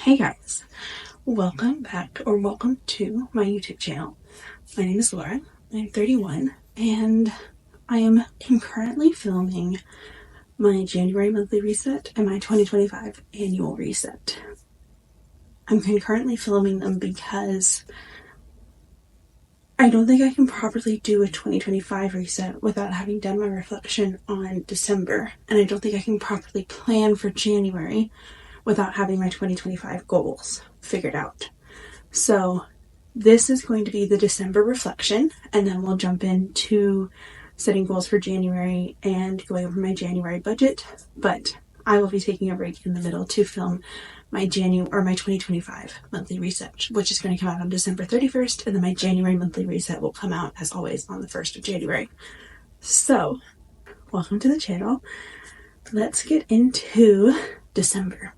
Hey guys, welcome back or welcome to my YouTube channel. My name is Laura. I'm 31 and I am concurrently filming my January monthly reset and my 2025 annual reset. I'm concurrently filming them because I don't think I can properly do a 2025 reset without having done my reflection on December, and I don't think I can properly plan for January without having my 2025 goals figured out. So this is going to be the December reflection, and then we'll jump into setting goals for January and going over my January budget. But I will be taking a break in the middle to film my my 2025 monthly reset, which is going to come out on December 31st, and then my January monthly reset will come out as always on the 1st of January. So welcome to the channel. Let's get into December.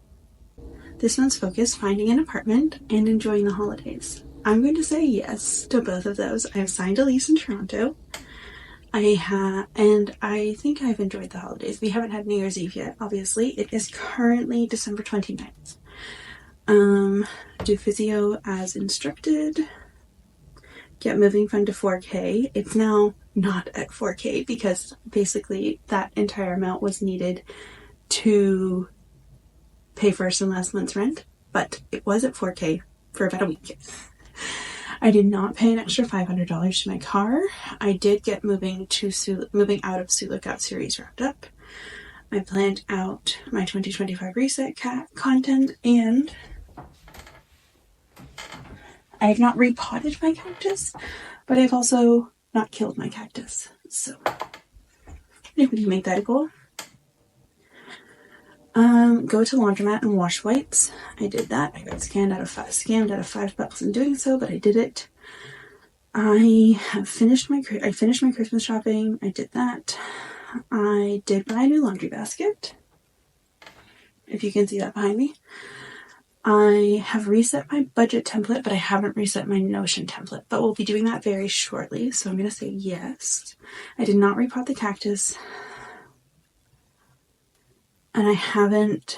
This month's focus: finding an apartment and enjoying the holidays. I'm going to say yes to both of those. I have signed a lease in Toronto. And I think I've enjoyed the holidays. We haven't had New Year's Eve yet, obviously. It is currently December 29th. Do physio as instructed. Get moving fund to 4K. It's now not at 4K because basically that entire amount was needed to pay first and last month's rent, but it was at 4K for about a week. I did not pay an extra $500 to my car. I did get moving out of Suluk series wrapped up. I planned out my 2025 reset content, and I have not repotted my cactus, but I've also not killed my cactus. So if we can make that a goal. Go to laundromat and wash whites. I did that. I got scammed out of $5 in doing so, but I did it. I finished my Christmas shopping. I did that. I did buy a new laundry basket, if you can see that behind me. I have reset my budget template, but I haven't reset my Notion template, but we'll be doing that very shortly, so I'm going to say yes. I did not repot the cactus, and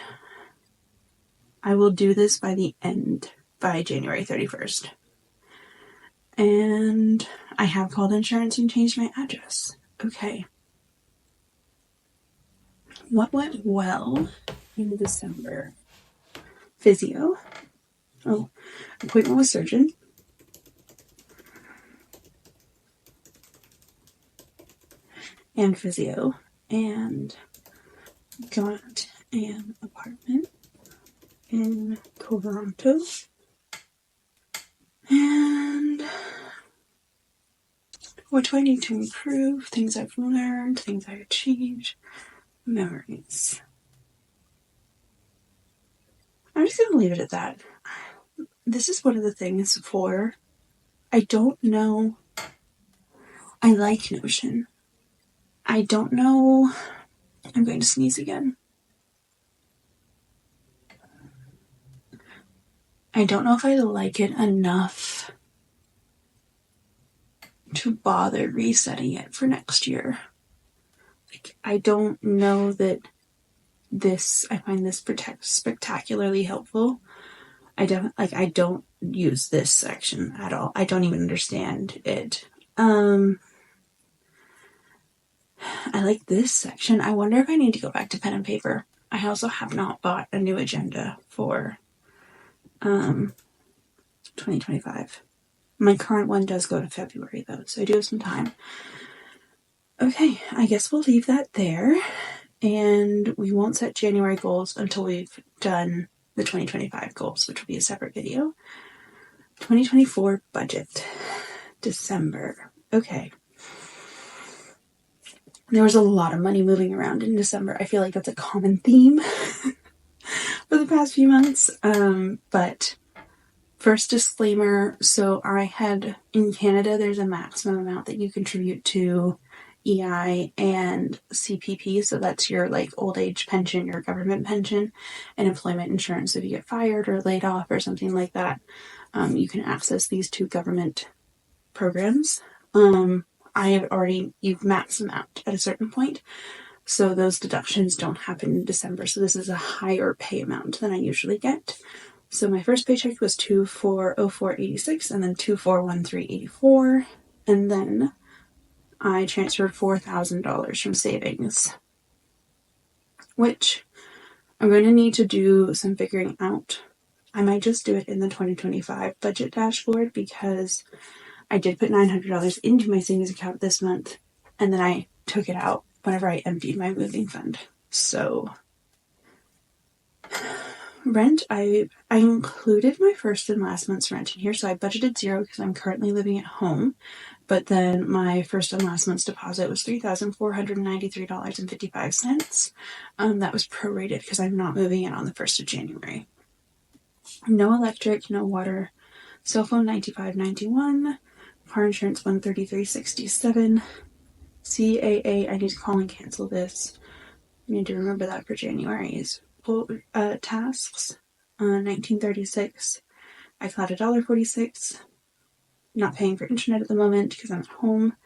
I will do this by January 31st. And I have called insurance and changed my address. Okay. What went well in December? Physio. Appointment with surgeon. And physio. And got an apartment in Toronto. And what do I need to improve? Things I've learned, things I've achieved, memories. I'm just going to leave it at that. This is one of the things I don't know. I like Notion. I don't know. I'm going to sneeze again. I don't know if I like it enough to bother resetting it for next year. I don't know that I find this spectacularly helpful. I don't use this section at all. I don't even understand it. I like this section. I wonder if I need to go back to pen and paper. I also have not bought a new agenda for 2025. My current one does go to February though, so I do have some time. Okay, I guess we'll leave that there, and we won't set January goals until we've done the 2025 goals, which will be a separate video. 2024 budget. December. Okay. There was a lot of money moving around in December. I feel like that's a common theme for the past few months. But first disclaimer, so in Canada, there's a maximum amount that you contribute to EI and CPP. So that's your old age pension, your government pension, and employment insurance. So if you get fired or laid off or something like that, you can access these two government programs. You've maxed them out at a certain point, So those deductions don't happen in December. So this is a higher pay amount than I usually get. So my first paycheck was $2,404.86 and then $2,413.84. And then I transferred $4,000 from savings, which I'm going to need to do some figuring out. I might just do it in the 2025 budget dashboard because I did put $900 into my savings account this month, and then I took it out whenever I emptied my moving fund. So rent, I included my first and last month's rent in here, so I budgeted $0 because I'm currently living at home. But then my first and last month's deposit was $3,493.55. That was prorated because I'm not moving in on the 1st of January. No electric, no water. Cell phone $95.91. Car insurance $133.67. CAA, I need to call and cancel this. I need to remember that for January's tasks. $19.36. iCloud $1.46. Not paying for internet at the moment because I'm at home.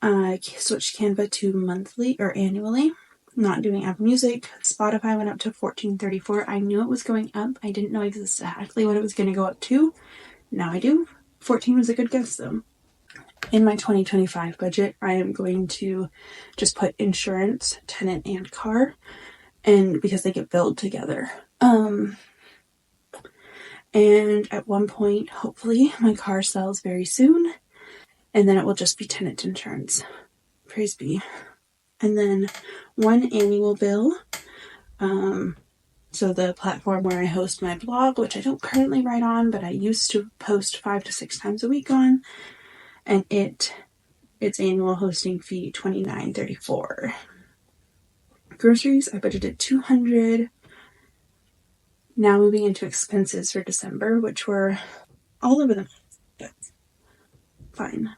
I switched Canva to monthly or annually. Not doing Apple Music. Spotify went up to $14.34. I knew it was going up. I didn't know exactly what it was going to go up to. Now I do. 14 was a good guess though. In my 2025 budget, I am going to just put insurance, tenant, and car, and because they get billed together. And at one point, hopefully, my car sells very soon, and then it will just be tenant insurance. Praise be. And then one annual bill. So the platform where I host my blog, which I don't currently write on, but I used to post 5 to 6 times a week on, and its annual hosting fee $29.34. Groceries, I budgeted $200. Now moving into expenses for December, which were all over the month, but fine.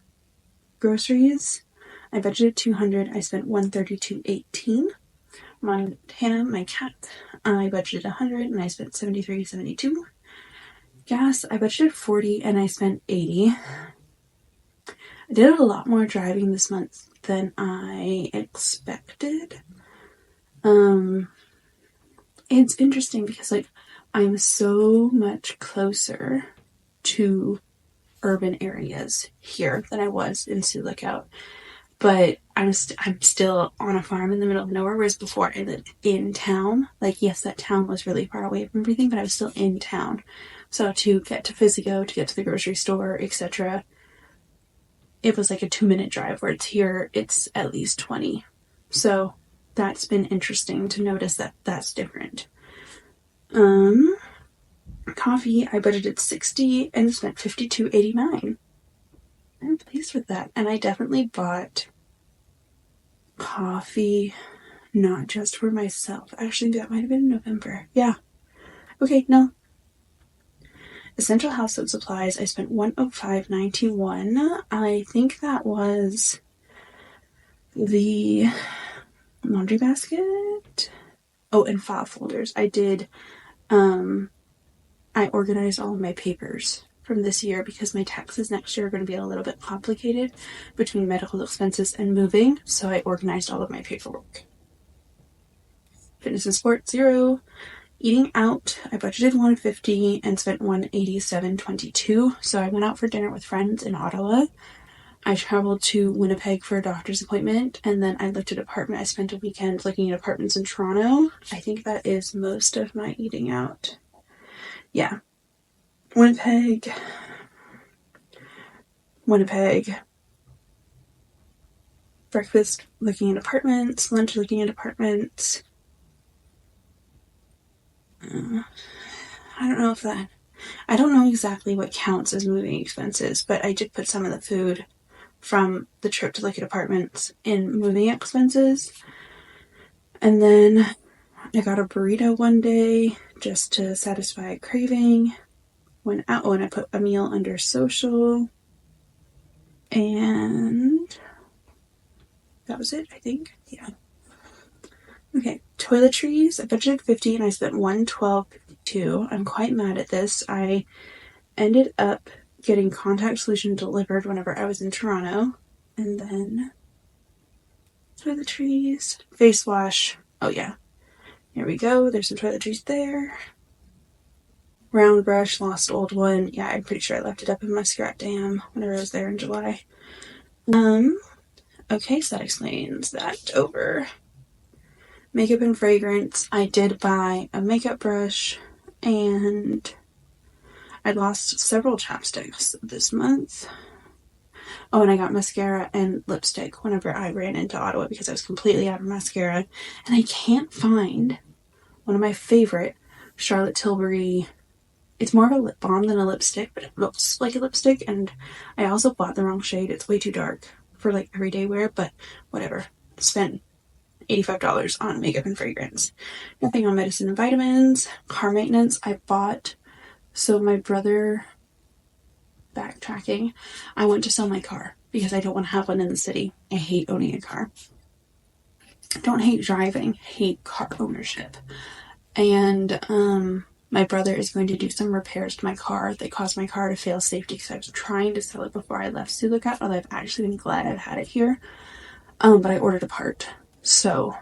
Groceries, I budgeted $200. I spent $132.18. Montana, my cat, I budgeted $100 and I spent $73.72. Gas, I budgeted $40 and I spent $80. I did a lot more driving this month than I expected. It's interesting because I'm so much closer to urban areas here than I was in Sioux Lookout, but I'm still on a farm in the middle of nowhere, whereas before I lived in town. Yes, that town was really far away from everything, but I was still in town. So to get to Physico, to get to the grocery store, etc., it was like a 2-minute drive, where here it's at least 20. So that's been interesting to notice that that's different. Coffee, I budgeted $60 and spent $52.89. I'm pleased with that. And I definitely bought coffee, not just for myself. Actually, that might have been in November. Yeah. Okay, no. Essential household supplies, I spent $105.91. I think that was the laundry basket. Oh, and file folders. I organized all of my papers from this year because my taxes next year are going to be a little bit complicated between medical expenses and moving, so I organized all of my paperwork. Fitness and sports, $0. Eating out, I budgeted $150 and spent $187.22. So I went out for dinner with friends in Ottawa. I traveled to Winnipeg for a doctor's appointment, and then I looked at apartment. I spent a weekend looking at apartments in Toronto. I think that is most of my eating out. Yeah. Winnipeg. Breakfast looking at apartments. Lunch looking at apartments. I don't know exactly what counts as moving expenses, but I did put some of the food from the trip to look at apartments in moving expenses. And then I got a burrito one day just to satisfy a craving. Went out and I put a meal under social. And that was it, I think. Yeah. Okay, toiletries. I budgeted $50 and I spent $112.52. I'm quite mad at this. I ended up getting contact solution delivered whenever I was in Toronto, and then toiletries, face wash. Oh yeah, here we go. There's some toiletries there. Round brush, lost old one. Yeah, I'm pretty sure I left it up in my scrap dam whenever I was there in July. Okay, so that explains that. Over makeup and fragrance, I did buy a makeup brush, and I lost several chapsticks this month. Oh, and I got mascara and lipstick whenever I ran into Ottawa because I was completely out of mascara, and I can't find one of my favorite Charlotte Tilbury. It's more of a lip balm than a lipstick, but it looks like a lipstick, and I also bought the wrong shade. It's way too dark for like everyday wear, but whatever. Spent $85 on makeup and fragrance. Nothing on medicine and vitamins. Car maintenance, I bought. So my brother, backtracking, I went to sell my car because I don't want to have one in the city. I hate owning a car. I don't hate driving, hate car ownership. And my brother is going to do some repairs to my car that caused my car to fail safety because I was trying to sell it before I left Sulukat, although I've actually been glad I've had it here. But I ordered a part so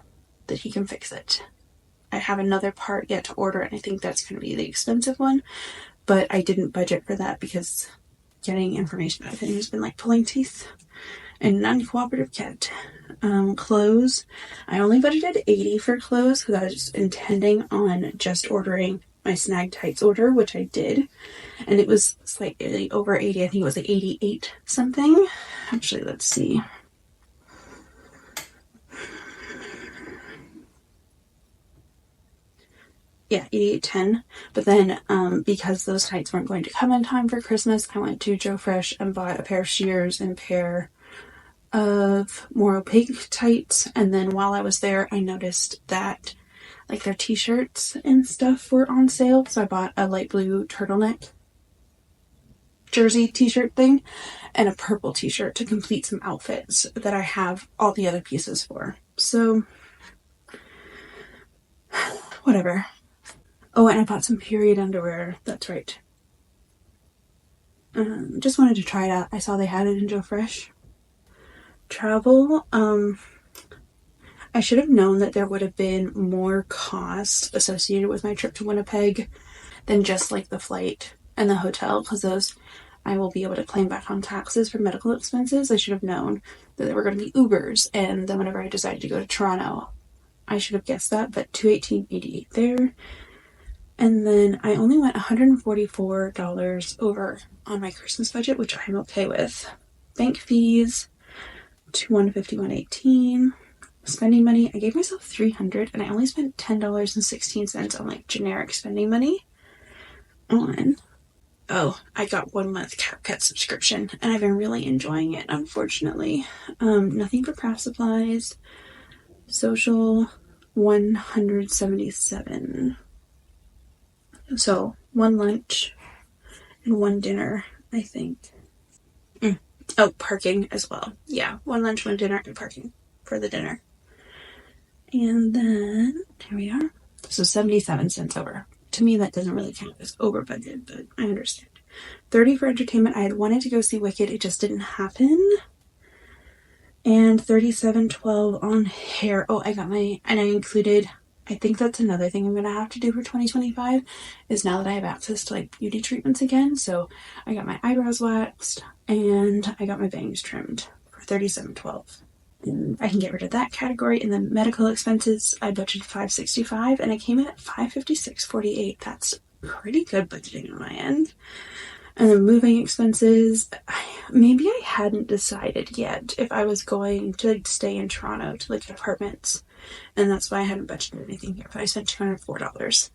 that he can fix it. I have another part yet to order, and I think that's going to be the expensive one, but I didn't budget for that because getting information out of him has been like pulling teeth. And non-cooperative cat. Clothes. I only budgeted $80 for clothes because I was just intending on just ordering my snag tights order, which I did. And it was slightly over 80. I think it was like 88 something. Actually, let's see. Yeah, 88.10. But then because those tights weren't going to come in time for Christmas, I went to Joe Fresh and bought a pair of shears and a pair of more opaque tights. And then while I was there, I noticed that like their t-shirts and stuff were on sale, so I bought a light blue turtleneck jersey t-shirt thing and a purple t-shirt to complete some outfits that I have all the other pieces for. So whatever. Oh, and I bought some period underwear. That's right. Just wanted to try it out. I saw they had it in Joe Fresh. Travel, I should have known that there would have been more cost associated with my trip to Winnipeg than just like the flight and the hotel, because those I will be able to claim back on taxes for medical expenses. I should have known that there were going to be Ubers, and then whenever I decided to go to Toronto, I should have guessed that, but $218.88 there. And then I only went $144 over on my Christmas budget, which I'm okay with. Bank fees, $151.18. Spending money, I gave myself $300, and I only spent $10.16 on like generic spending money on. Oh, I got 1 month CapCut subscription, and I've been really enjoying it, unfortunately. Nothing for craft supplies. Social, $177. So, 1 lunch and 1 dinner, I think. Oh, parking as well. Yeah, 1 lunch, 1 dinner, and parking for the dinner. And then, here we are. So 77 cents over. To me, that doesn't really count as over budget, but I understand. $30 for entertainment. I had wanted to go see Wicked. It just didn't happen. And $37.12 on hair. Oh, I got my, and I included, I think that's another thing I'm going to have to do for 2025, is now that I have access to like beauty treatments again. So I got my eyebrows waxed and I got my bangs trimmed for $37.12. And I can get rid of that category. And then medical expenses, I budgeted $565 and I came in at $556.48. That's pretty good budgeting on my end. And then moving expenses, maybe I hadn't decided yet if I was going to like stay in Toronto to look at apartments, and that's why I hadn't budgeted anything here. But I spent $204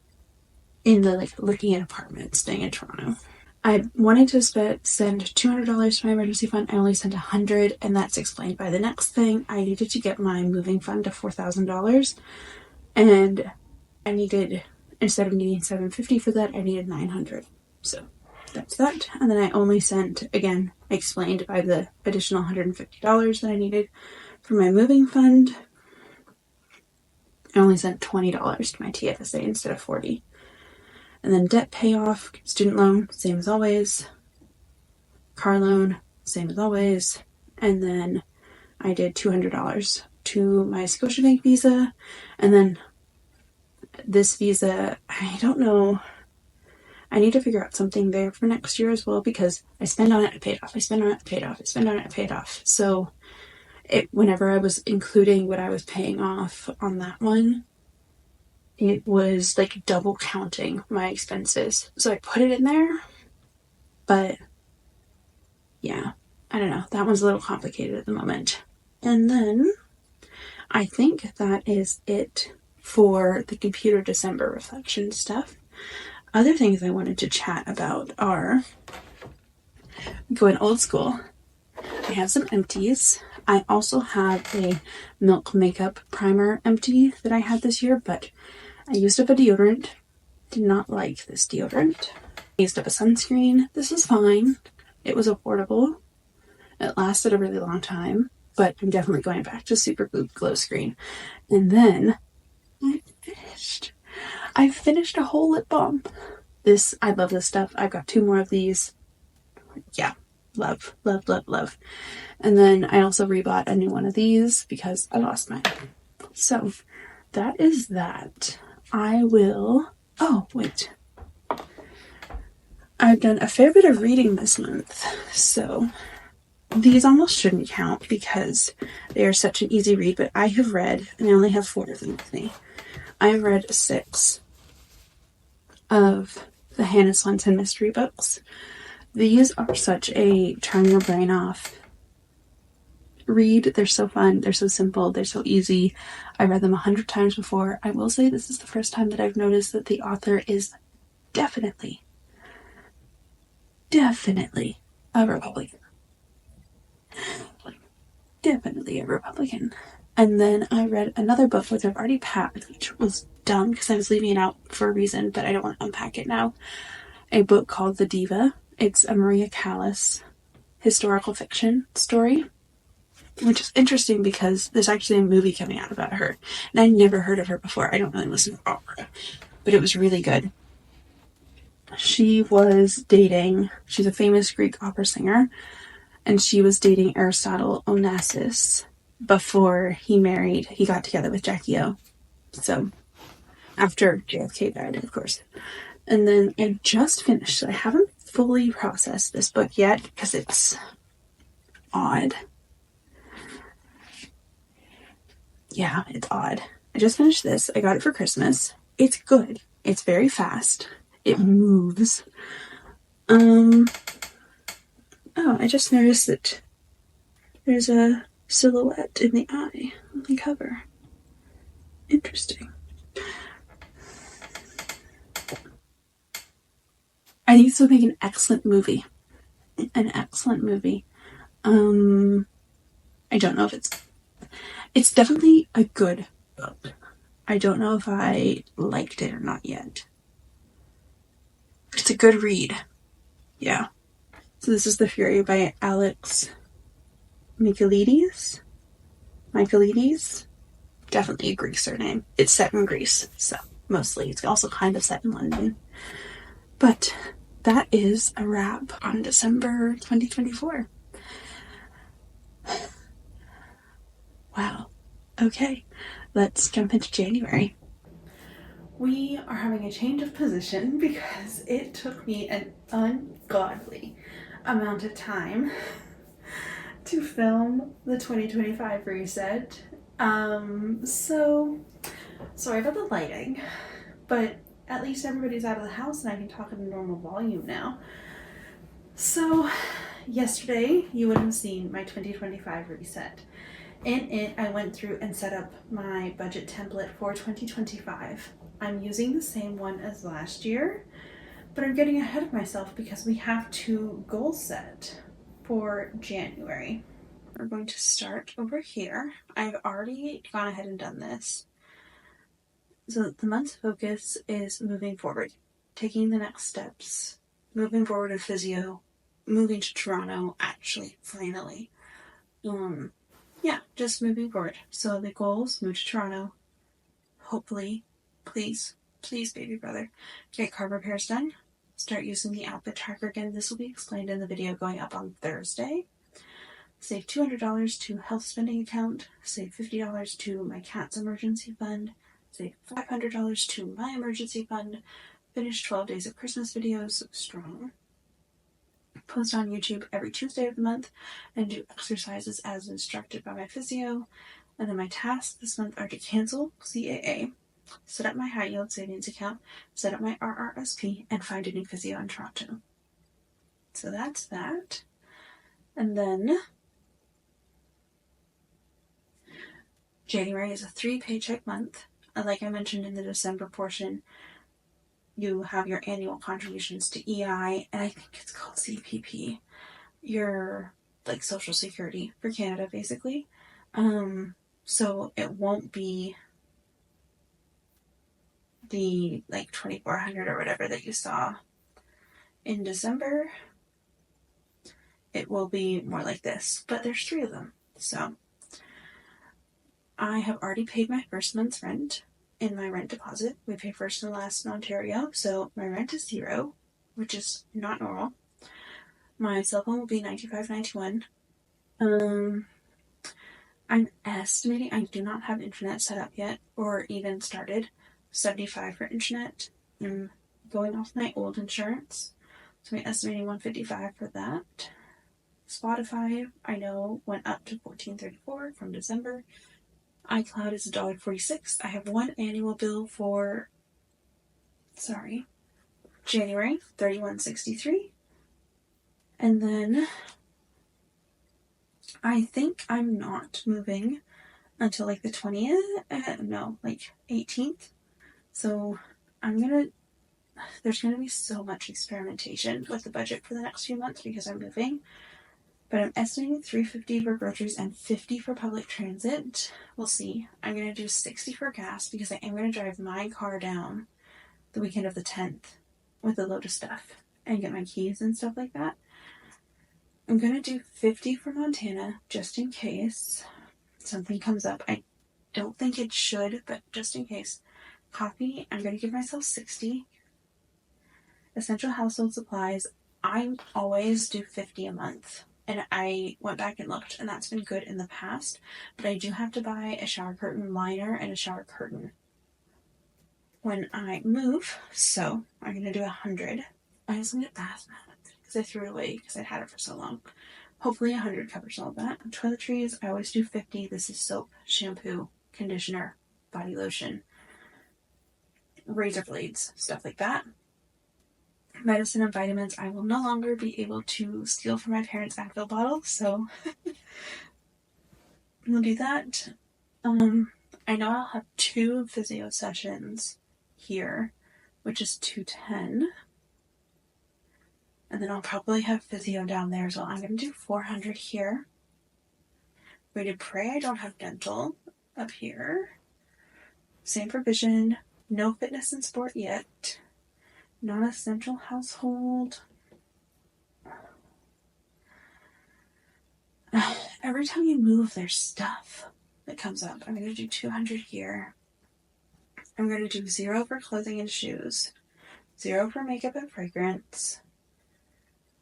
in the like looking at apartments, staying in Toronto. I wanted to send $200 to my emergency fund. I only sent $100, and that's explained by the next thing. I needed to get my moving fund to $4,000, and I needed, instead of needing $750 for that, I needed $900. So that's that. And then I only sent, again, explained by the additional $150 that I needed for my moving fund. I only sent $20 to my TFSA instead of $40. And then debt payoff, student loan, same as always. Car loan, same as always. And then I did $200 to my Scotiabank Visa, and then this Visa, I don't know. I need to figure out something there for next year as well, because I spend on it, I pay it off. I spend on it, I pay it off. I spend on it, I pay it off. So whenever I was including what I was paying off on that one, it was like double counting my expenses. So I put it in there, but yeah, I don't know. That one's a little complicated at the moment. And then I think that is it for the computer December reflection stuff. Other things I wanted to chat about are going old school. I have some empties. I also have a Milk Makeup Primer empty that I had this year, but I used up a deodorant. Did not like this deodorant. I used up a sunscreen. This was fine. It was affordable. It lasted a really long time, but I'm definitely going back to Super Glow Screen. And then I finished a whole lip balm. I love this stuff. I've got 2 more of these. Yeah, love, love, love, love. And then I also rebought a new one of these because I lost mine. So that is that. Oh, wait. I've done a fair bit of reading this month, so these almost shouldn't count because they are such an easy read, but I have read, and I only have 4 of them with me, I have read 6 of the Hannah Swenson mystery books. These are such a turn your brain off read. They're so fun, they're so simple, they're so easy. I read them 100 times before. I will say this is the first time that I've noticed that the author is definitely a Republican. Definitely a Republican. And then I read another book which I've already packed, which was dumb because I was leaving it out for a reason, but I don't want to unpack it now. A book called The Diva. It's a Maria Callas historical fiction story, which is interesting because there's actually a movie coming out about her, and I never heard of her before. I don't really listen to opera, but it was really good. She's a famous Greek opera singer, and she was dating Aristotle Onassis before he got together with Jackie O. So, after JFK died, of course. And then I just finished, I haven't fully processed this book yet because it's odd. Yeah, it's odd. I just finished this. I got it for Christmas. It's good. It's very fast. It moves. Oh, I just noticed that there's a silhouette in the eye on the cover. Interesting. I think this would make an excellent movie. An excellent movie. I don't know if it's definitely a good book. I don't know if I liked it or not yet. It's a good read. Yeah. So this is The Fury by Alex Michaelides. Definitely a Greek surname. It's set in Greece, so mostly. It's also kind of set in London. But that is a wrap on December 2024. Wow. Okay, let's jump into January. We are having a change of position because it took me an ungodly amount of time to film the 2025 reset. So sorry about the lighting, but at least everybody's out of the house and I can talk at a normal volume now. So yesterday you would have seen my 2025 reset. In it, I went through and set up my budget template for 2025. I'm using the same one as last year, but I'm getting ahead of myself because we have to goal set for January. We're going to start over here. I've already gone ahead and done this. So the month's focus is moving forward, taking the next steps, moving forward in physio, moving to Toronto, actually, finally. Yeah, just moving forward. So the goals, move to Toronto. Hopefully, please, baby brother, get car repairs done. Start using the outfit tracker again. This will be explained in the video going up on Thursday. save $200 to health spending account, save $50 to my cat's emergency fund, save $500 to my emergency fund, finish 12 days of Christmas videos strong, post on YouTube every Tuesday of the month, and do exercises as instructed by my physio. And then my tasks this month are to cancel CAA, set up my high yield savings account, set up my RRSP, and find a new physio in Toronto. So that's that. And then January is a 3-paycheck month. Like I mentioned in the December portion, you have your annual contributions to EI, and I think it's called CPP, your like Social Security for Canada, basically. So it won't be the like 2,400 or whatever that you saw in December. It will be more like this, but there's 3 of them. So I have already paid my first month's rent in my rent deposit. We pay first and last in Ontario, so my rent is $0, which is not normal. My cell phone will be $95.91. I'm estimating, I do not have internet set up yet or even started. $75 for internet. I'm going off my old insurance, so I'm estimating $155 for that. Spotify, I know, went up to $14.34 from December. iCloud is $1.46. I have one annual bill for January, $31.63. And then I think I'm not moving until like the 18th. So there's gonna be so much experimentation with the budget for the next few months because I'm moving. But I'm estimating $350 for groceries and $50 for public transit. We'll see. I'm gonna do $60 for gas because I am gonna drive my car down the weekend of the 10th with a load of stuff and get my keys and stuff like that. I'm gonna do $50 for Montana just in case something comes up. I don't think it should, but just in case. Coffee, I'm gonna give myself $60. Essential household supplies, I always do $50 a month. And I went back and looked, and that's been good in the past. But I do have to buy a shower curtain liner and a shower curtain when I move. So I'm going to do $100. I also need a bath mat because I threw it away because I'd had it for so long. Hopefully $100 covers all of that. Toiletries, I always do $50. This is soap, shampoo, conditioner, body lotion, razor blades, stuff like that. Medicine and vitamins, I will no longer be able to steal from my parents' Advil bottle, so we'll do that. I know I'll have 2 physio sessions here, which is $210. And then I'll probably have physio down there as well. I'm going to do $400 here. We did pray I don't have dental up here. Same for vision. No fitness and sport yet. Non-essential household. Every time you move, there's stuff that comes up. I'm going to do $200 here. I'm going to do $0 for clothing and shoes. $0 for makeup and fragrance.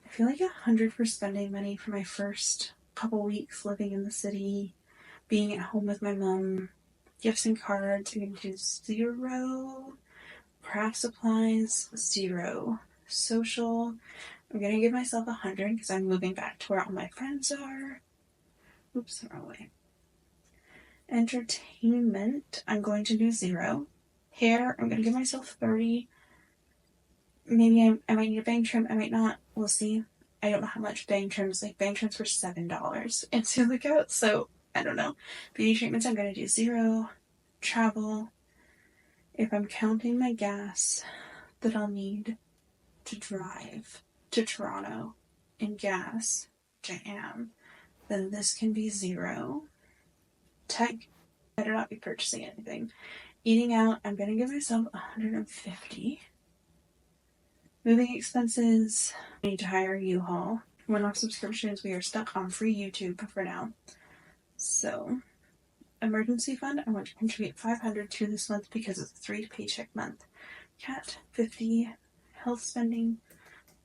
I feel like $100 for spending money for my first couple weeks living in the city, being at home with my mom. Gifts and cards, I'm going to do $0. Craft supplies, $0. Social, I'm going to give myself $100 because I'm moving back to where all my friends are. Oops, the wrong way. Entertainment, I'm going to do $0. Hair, I'm going to give myself $30. Maybe I might need a bang trim, I might not. We'll see. I don't know how much bang trims, like bang trims for $7 in Sioux Lookout, so I don't know. Beauty treatments, I'm going to do $0. Travel, if I'm counting my gas that I'll need to drive to Toronto in gas, which I am, then this can be $0. Tech, better not be purchasing anything. Eating out, I'm going to give myself $150. Moving expenses, I need to hire a U-Haul. One-off subscriptions, we are stuck on free YouTube for now. So, emergency fund, I want to contribute $500 to this month because it's a 3-paycheck month. Cat, $50. Health spending,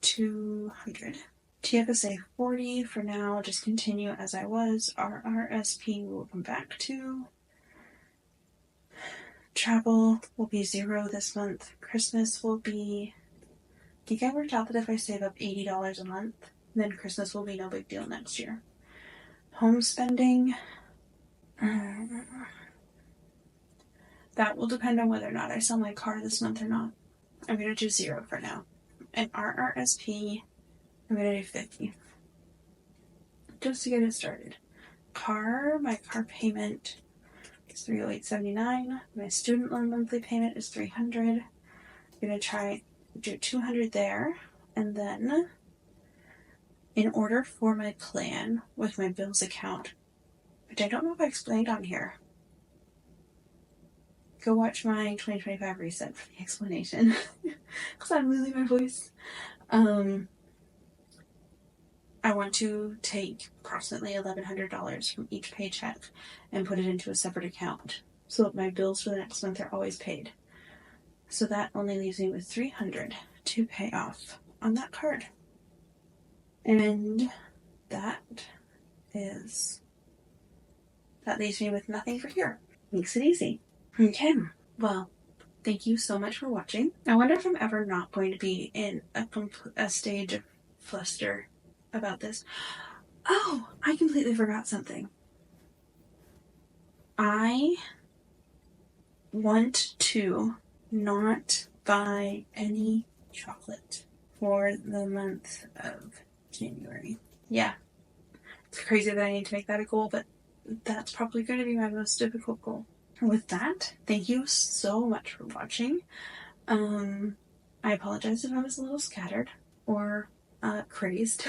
$200. TFSA 40 for now, just continue as I was. RRSP will come back to. Travel will be 0 this month. Christmas will be, I think I worked out that if I save up $80 a month, then Christmas will be no big deal next year. Home spending, that will depend on whether or not I sell my car this month or not. I'm going to do 0 for now. And RRSP, I'm going to do 50. Just to get it started. My car payment is $308.79. My student loan monthly payment is $300. I'm going to try do $200 there. And then, in order for my plan with my bills account, which I don't know if I explained on here, go watch my 2025 reset for the explanation. Because I'm losing my voice. I want to take approximately $1,100 from each paycheck and put it into a separate account so that my bills for the next month are always paid. So that only leaves me with $300 to pay off on that card. And that leaves me with nothing for here. Makes it easy. Okay, well, thank you so much for watching. I wonder if I'm ever not going to be in a stage of fluster about this. Oh, I completely forgot something. I want to not buy any chocolate for the month of January. Yeah, it's crazy that I need to make that a goal, but that's probably going to be my most difficult goal. With that, thank you so much for watching. I apologize if I was a little scattered or crazed.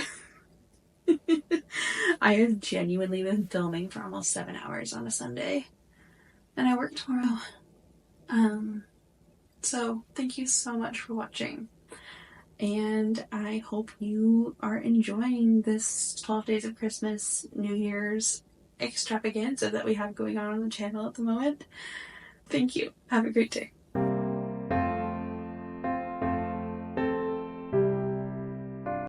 I have genuinely been filming for almost 7 hours on a Sunday, and I work tomorrow. So thank you so much for watching, and I hope you are enjoying this 12 days of Christmas, New Year's extravaganza that we have going on the channel at the moment. Thank you. Have a great day.